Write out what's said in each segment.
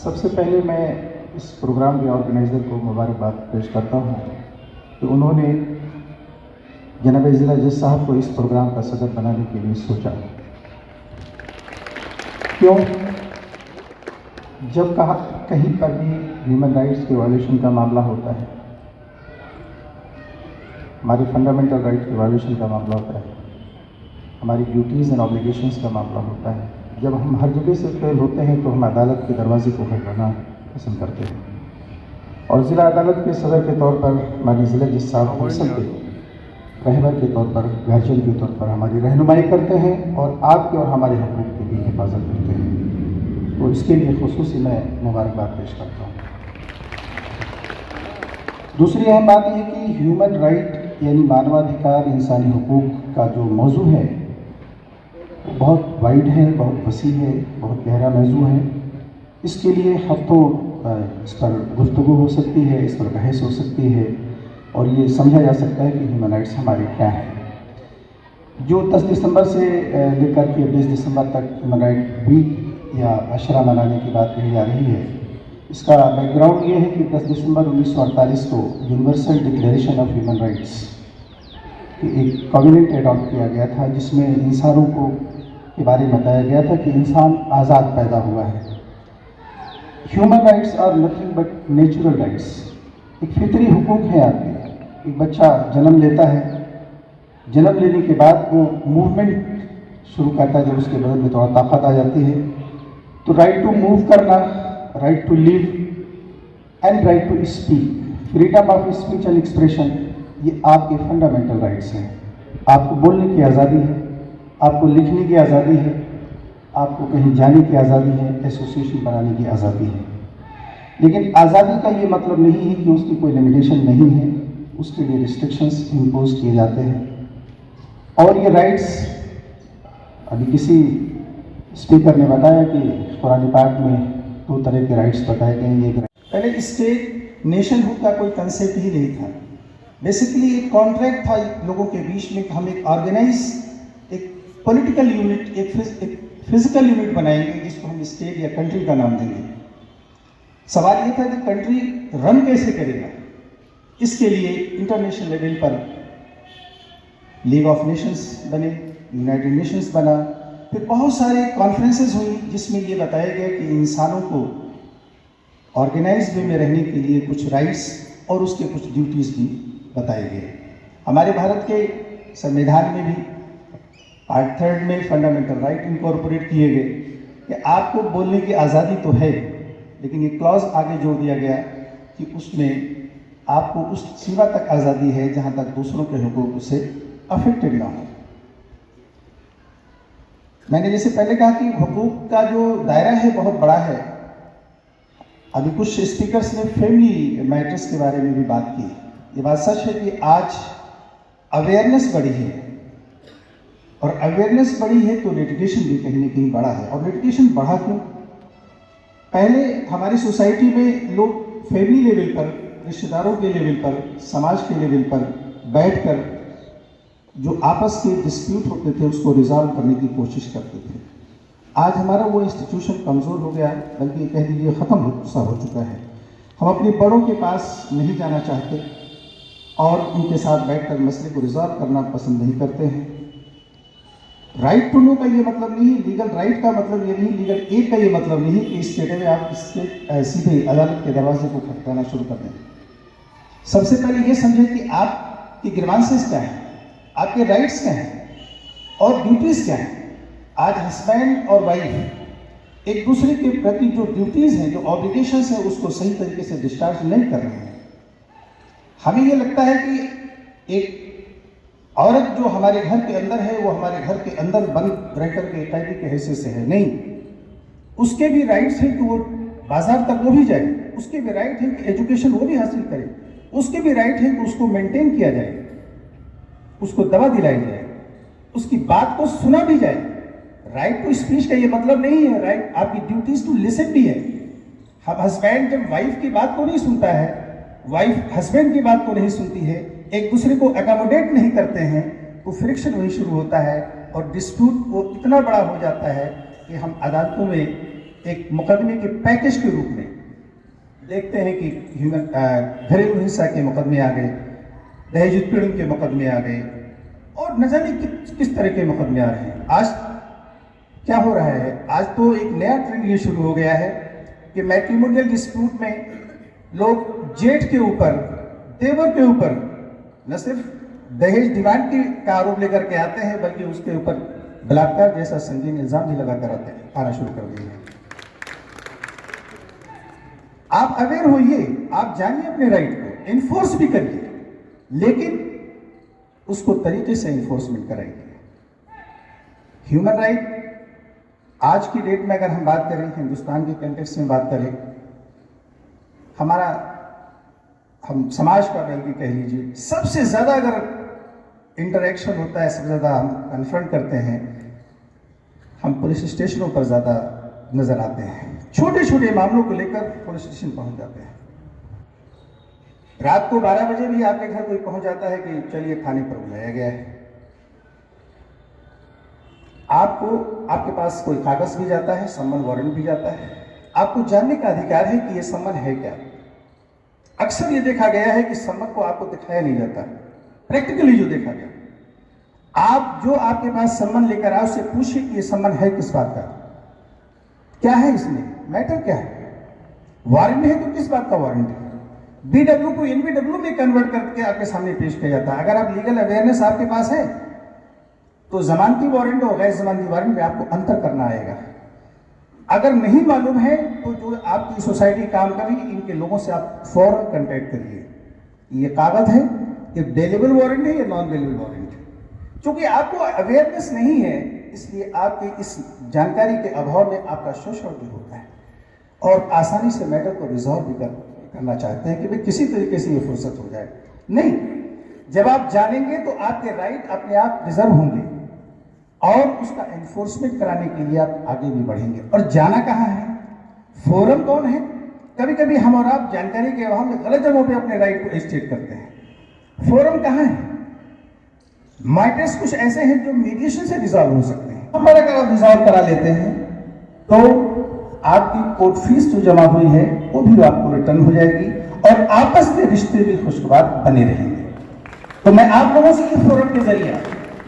सबसे पहले मैं इस प्रोग्राम के ऑर्गेनाइज़र को मुबारकबाद पेश करता हूँ कि उन्होंने जनाब ज़िला जज साहब को इस प्रोग्राम का सदर बनाने के लिए सोचा। क्यों? जब कहीं पर भी ह्यूमन राइट्स के वायलेशन का मामला होता है, हमारी फंडामेंटल राइट के वायलेशन का मामला होता है, हमारी ड्यूटीज़ एंड ऑब्लिगेशंस का मामला होता है, जब हम हर जगह से फेल होते हैं तो हम अदालत के दरवाजे को खटखटाना पसंद करते हैं। और ज़िला अदालत के सदर के तौर पर हमारे ज़िला जज साहब हम सब रहबर के तौर पर, गार्जियन के तौर पर हमारी रहनुमाई करते हैं और आपके और हमारे हकूक़ की भी हिफाजत करते हैं। तो इसके लिए खुसूसी मैं मुबारकबाद पेश करता हूँ। दूसरी अहम बात यह कि ह्यूमन राइट यानी मानवाधिकार, इंसानी हकूक़ का जो मौजू है वो बहुत वाइड है, बहुत वसी है, बहुत गहरा मौजू है। इसके लिए हफ्तों इस पर गुफ्तगू हो सकती है, इस पर बहस हो सकती है और ये समझा जा सकता है कि ह्यूमन राइट्स हमारे क्या हैं। जो 10 दिसंबर से लेकर के 20 दिसंबर तक ह्यूमन राइट वीक या अशरा मनाने की बात कही जा रही है, इसका बैकग्राउंड ये है कि 10 दिसंबर 1948 को universal declaration of human rights एक कॉन्वेनेंट एडॉप्ट किया गया था, जिसमें इंसानों को के बारे में बताया गया था कि इंसान आज़ाद पैदा हुआ है। Human rights are nothing but natural rights. एक फितरी हुकूक है आपके। एक बच्चा जन्म लेता है, जन्म लेने के बाद वो मूवमेंट शुरू करता है, जब उसके बदन में थोड़ा ताकत आ जाती है तो राइट टू मूव करना, right to live and right to speak, freedom of speech and expression, ये आपके फंडामेंटल राइट्स हैं। आपको बोलने की आज़ादी है, आपको लिखने की आज़ादी है, आपको कहीं जाने की आज़ादी है, एसोसिएशन बनाने की आज़ादी है। लेकिन आज़ादी का ये मतलब नहीं है कि उसकी कोई लिमिटेशन नहीं है, उसके लिए रिस्ट्रिक्शंस इम्पोज किए जाते हैं। और ये राइट्स, अभी किसी स्पीकर ने बताया कि कुरान पाक में 2 तरह के राइट्स बताए गए हैं। पहले स्टेट नेशनहुड का कोई कंसेप्ट ही नहीं था। बेसिकली एक कॉन्ट्रैक्ट था लोगों के बीच में कि हम एक ऑर्गेनाइज, एक पॉलिटिकल यूनिट, एक फिजिकल यूनिट बनाएंगे जिसको हम स्टेट या कंट्री का नाम देंगे। सवाल ये था कि कंट्री रन कैसे करेगा। इसके लिए इंटरनेशनल लेवल पर लीग ऑफ नेशंस बने, यूनाइटेड नेशंस बना, फिर बहुत सारे कॉन्फ्रेंसेस हुई जिसमें ये बताया गया कि इंसानों को ऑर्गेनाइज वे में रहने के लिए कुछ राइट्स और उसके कुछ ड्यूटीज़ भी बताए गए। हमारे भारत के संविधान में भी पार्ट 3 में फंडामेंटल राइट इनकॉर्पोरेट किए गए कि आपको बोलने की आज़ादी तो है, लेकिन ये क्लॉज आगे जोड़ दिया गया कि उसमें आपको उस सीमा तक आज़ादी है जहाँ तक दूसरों के हुकूक से अफेक्टेड ना हो। मैंने जैसे पहले कहा कि हुकूक का जो दायरा है बहुत बड़ा है। अभी कुछ स्पीकर्स ने फैमिली मैटर्स के बारे में भी बात की। ये बात सच है कि आज अवेयरनेस बढ़ी है और अवेयरनेस बढ़ी है तो लिटिगेशन भी कहीं ना कहीं बढ़ा है। और लिटिगेशन बढ़ा क्यों? पहले हमारी सोसाइटी में लोग फैमिली लेवल पर, रिश्तेदारों के लेवल पर, समाज के लेवल पर बैठकर जो आपस के डिस्प्यूट होते थे उसको रिजॉल्व करने की कोशिश करते थे। आज हमारा वो इंस्टीट्यूशन कमज़ोर हो गया, बल्कि कह दीजिए ख़त्म हो चुका है। हम अपने बड़ों के पास नहीं जाना चाहते और उनके साथ बैठकर मसले को रिजॉल्व करना पसंद नहीं करते हैं। राइट टू नो का ये मतलब नहीं, लीगल राइट का मतलब ये नहीं, लीगल एड का ये मतलब नहीं कि इस स्टेट में आप सीधे अदालत के दरवाजे को खटखटाना शुरू कर दें। सबसे पहले ये समझें कि आपकी ग्रीवांसेस क्या है, आपके राइट्स क्या हैं और ड्यूटीज़ क्या हैं। आज हस्बैंड और वाइफ एक दूसरे के प्रति जो ड्यूटीज़ हैं, जो ऑब्लिगेशंस हैं, उसको सही तरीके से डिस्चार्ज नहीं कर रहे हैं। हमें ये लगता है कि एक औरत जो हमारे घर के अंदर है वो हमारे घर के अंदर बंद रहकर के कैदी के हैसियत से है। नहीं, उसके भी राइट्स हैं कि वो बाजार तक वो भी जाए, उसके भी राइट है कि एजुकेशन वो भी हासिल करे, उसके भी राइट है कि उसको मेंटेन किया जाए, उसको दवा दिलाई जाए, उसकी बात को सुना भी जाए। राइट टू स्पीच का ये मतलब नहीं है, राइट आपकी ड्यूटीज टू लिसन भी है। हस्बैंड जब वाइफ की बात को नहीं सुनता है, वाइफ हस्बैंड की बात को नहीं सुनती है, एक दूसरे को अकोमोडेट नहीं करते हैं, तो फ्रिक्शन वहीं शुरू होता है और डिस्प्यूट वो इतना बड़ा हो जाता है कि हम अदालतों में एक मुकदमे के पैकेज के रूप में देखते हैं कि घरेलू हिंसा के मुकदमे आ गए, दहेज उत्पीड़न के मुकदमे आ गए और न जाने किस तरह के मुकदमे आ रहे हैं। आज क्या हो रहा है, आज तो एक नया ट्रेंड ये शुरू हो गया है कि मैट्रिमोनियल डिस्प्यूट में लोग जेठ के ऊपर, देवर के ऊपर न सिर्फ दहेज डिमांड का आरोप लेकर के आते हैं बल्कि उसके ऊपर बलात्कार जैसा संगीन इल्जाम भी लगाकर आना शुरू कर दिए हैं। आप अवेयर होइए, आप जानिए अपने राइट को, इन्फोर्स भी करिए, लेकिन उसको तरीके से इन्फोर्समेंट कराइए। ह्यूमन राइट आज की डेट में अगर हम बात करें, हिंदुस्तान के कंटेक्स्ट में बात करें, हम समाज का बल्कि कह लीजिए सबसे ज्यादा अगर इंटरेक्शन होता है, सबसे ज्यादा हम कन्फ्रंट करते हैं, हम पुलिस स्टेशनों पर ज्यादा नजर आते हैं। छोटे छोटे मामलों को लेकर पुलिस स्टेशन पहुंच जाते हैं। रात को 12 बजे भी आपके घर कोई पहुंच जाता है कि चलिए थाने पर बुलाया गया है। आपके पास कोई कागज भी जाता है, सम्मन वारंट भी जाता है। आपको जानने का अधिकार है कि यह सम्मन है क्या। अक्सर ये देखा गया है कि सम्मन को आपको दिखाया नहीं जाता। प्रैक्टिकली जो देखा गया, आप जो आपके पास सम्मन लेकर आओ, उससे पूछिए कि यह सम्मन है किस बात का, क्या है इसमें, मैटर क्या है। वारंट है तो किस बात का वारंट है। बीडब्ल्यू को एनबीडब्ल्यू में कन्वर्ट करके आपके सामने पेश किया जाता है। अगर आप लीगल अवेयरनेस आपके पास है तो जमानती वारंट और गैर जमानती वारंट में आपको अंतर करना आएगा। अगर नहीं मालूम है तो जो आपकी सोसाइटी काम कर रही है, इनके लोगों से आप फौरन कांटेक्ट करिए। ये कागज है, ये वेलेबल वारंट है या नॉन वेलेबल वारंट है। क्योंकि आपको अवेयरनेस नहीं है, इसलिए आपके इस जानकारी के अभाव में आपका शोषण भी होता है और आसानी से मैटर को रिजॉल्व भी करना चाहते हैं कि भाई किसी तरीके से ये फुर्सत हो जाए। नहीं, जब आप जानेंगे तो आपके राइट अपने आप रिजर्व होंगे और उसका एनफोर्समेंट कराने के लिए आप आगे भी बढ़ेंगे। और जाना कहाँ है, फोरम कौन है। कभी कभी हम और आप जानकारी के अभाव में गलत जगहों पे अपने राइट को स्टेट करते हैं। फोरम कहाँ है। मैटर्स कुछ ऐसे हैं जो मीडिएशन से रिजॉल्व हो सकते हैं। पर अगर आप रिजॉल्व करा लेते हैं तो आपकी कोर्ट फीस जो जमा हुई है वो भी आपको रिटर्न हो जाएगी और आपस में रिश्ते भी खुशगवार बने रहेंगे। तो मैं आप लोगों से इस फोरम के जरिए,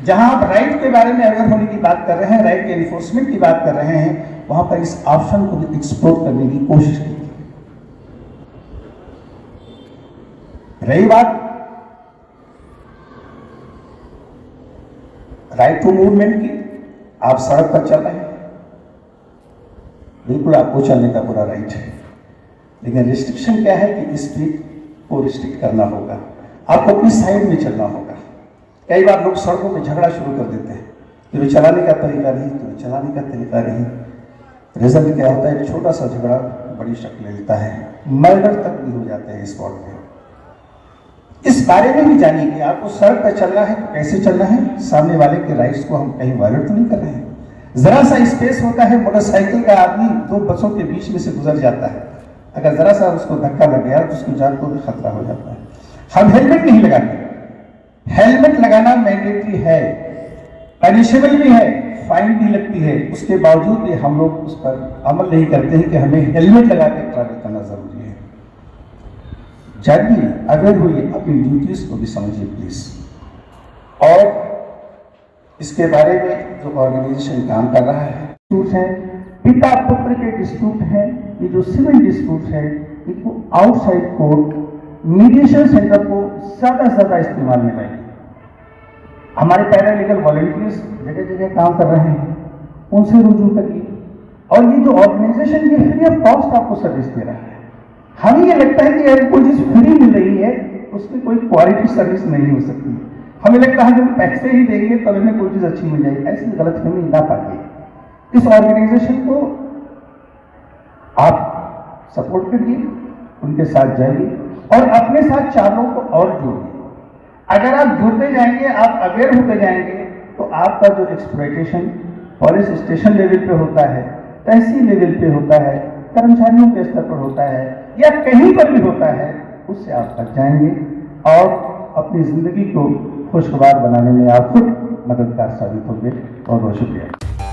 जहां आप राइट के बारे में अवेयर होने की बात कर रहे हैं, राइट के एनफोर्समेंट की बात कर रहे हैं, वहां पर इस ऑप्शन को भी एक्सप्लोर करने की कोशिश कीजिए। रही बात राइट टू मूवमेंट की, आप सड़क पर चल रहे हैं, बिल्कुल आपको चलने का पूरा राइट है, लेकिन रिस्ट्रिक्शन क्या है कि स्पीड को रिस्ट्रिक्ट करना होगा, आपको अपनी साइड में चलना होगा। कई बार लोग सड़कों पे झगड़ा शुरू कर देते हैं, तुम्हें चलाने का तरीका नहीं, तुम्हें चलाने का तरीका नहीं। रिजल्ट क्या होता है, एक छोटा सा झगड़ा बड़ी शक्ल लेता है, मर्डर तक भी हो जाते हैं स्पॉट पे। इस बारे में भी जानिए कि आपको सड़क पर चलना है तो कैसे चलना है, सामने वाले के राइट्स को हम कहीं वायलेट तो नहीं कर रहे हैं। जरा सा स्पेस होता है, मोटरसाइकिल का आदमी दो बसों के बीच में से गुजर जाता है, अगर जरा सा उसको धक्का लग गया तो उसकी जान को भी खतरा हो जाता है। हम हेलमेट नहीं लगाते। हेलमेट लगाना मैंडेटरी है, पनिशेबल भी है, फाइन भी लगती है, उसके बावजूद भी हम लोग उस पर अमल नहीं करते हैं कि हमें हेलमेट लगा के ट्रैवल करना जरूरी है। जानिए, अवेयर होइए, अपनी ड्यूटीज को भी समझिए प्लीज। और इसके बारे में जो ऑर्गेनाइजेशन काम कर रहा है, डिस्प्यूट है, पिता पुत्र के डिस्प्यूट है, ये जो सिविल डिस्प्यूट है, इनको आउटसाइड कोर्ट मीडिएशन सेंटर को ज्यादा से ज्यादा इस्तेमाल में लाएंगे। हमारे पैरालीगल वॉलंटियर्स जगह जगह काम कर रहे हैं, उनसे रुजू करिए। और ये जो ऑर्गेनाइजेशन ये फ्री ऑफ कॉस्ट आपको सर्विस दे रहा है। हमें ये लगता है कि यार कोई चीज फ्री मिल रही है उसकी कोई क्वालिटी सर्विस नहीं हो सकती। हमें लगता है जब पैसे ही देंगे तब हमें कोई चीज अच्छी मिल जाएगी, ऐसी गलतफहमी ना पाइए। इस ऑर्गेनाइजेशन को आप सपोर्ट करिए, उनके साथ जाइए और अपने साथ 4 लोगों को और जोड़िए। अगर आप जुड़ते जाएंगे, आप अवेयर होते जाएंगे, तो आपका जो एक्सप्लॉयटेशन पुलिस स्टेशन लेवल पे होता है, तहसील लेवल पे होता है, कर्मचारियों के स्तर पर होता है या कहीं पर भी होता है, उससे आप बच जाएंगे और अपनी जिंदगी को खुशगवार बनाने में आप खुद मददगार साबित होंगे। बहुत बहुत शुक्रिया।